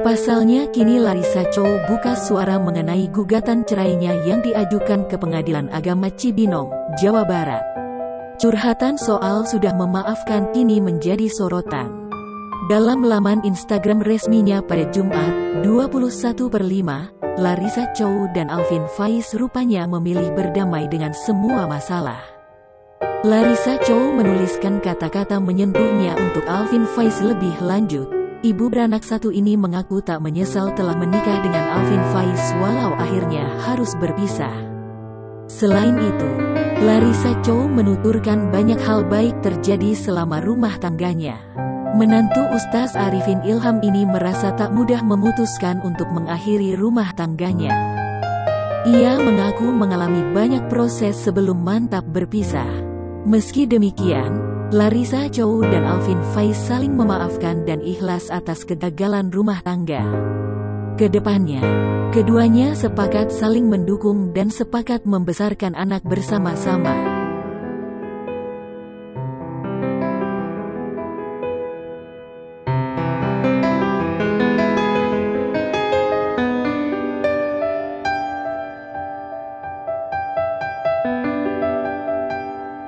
Pasalnya kini Larissa Chow buka suara mengenai gugatan cerainya yang diajukan ke Pengadilan Agama Cibinong, Jawa Barat. Curhatan soal sudah memaafkan kini menjadi sorotan. Dalam laman Instagram resminya pada Jumat, 21/5, Larissa Chow dan Alvin Faiz rupanya memilih berdamai dengan semua masalah. Larissa Chow menuliskan kata-kata menyentuhnya untuk Alvin Faiz lebih lanjut. Ibu beranak satu ini mengaku tak menyesal telah menikah dengan Alvin Faiz walau akhirnya harus berpisah. Selain itu, Larissa Chow menuturkan banyak hal baik terjadi selama rumah tangganya. Menantu Ustaz Arifin Ilham ini merasa tak mudah memutuskan untuk mengakhiri rumah tangganya. Ia mengaku mengalami banyak proses sebelum mantap berpisah. Meski demikian, Larissa Chow dan Alvin Faiz saling memaafkan dan ikhlas atas kegagalan rumah tangga. Kedepannya, keduanya sepakat saling mendukung dan sepakat membesarkan anak bersama-sama.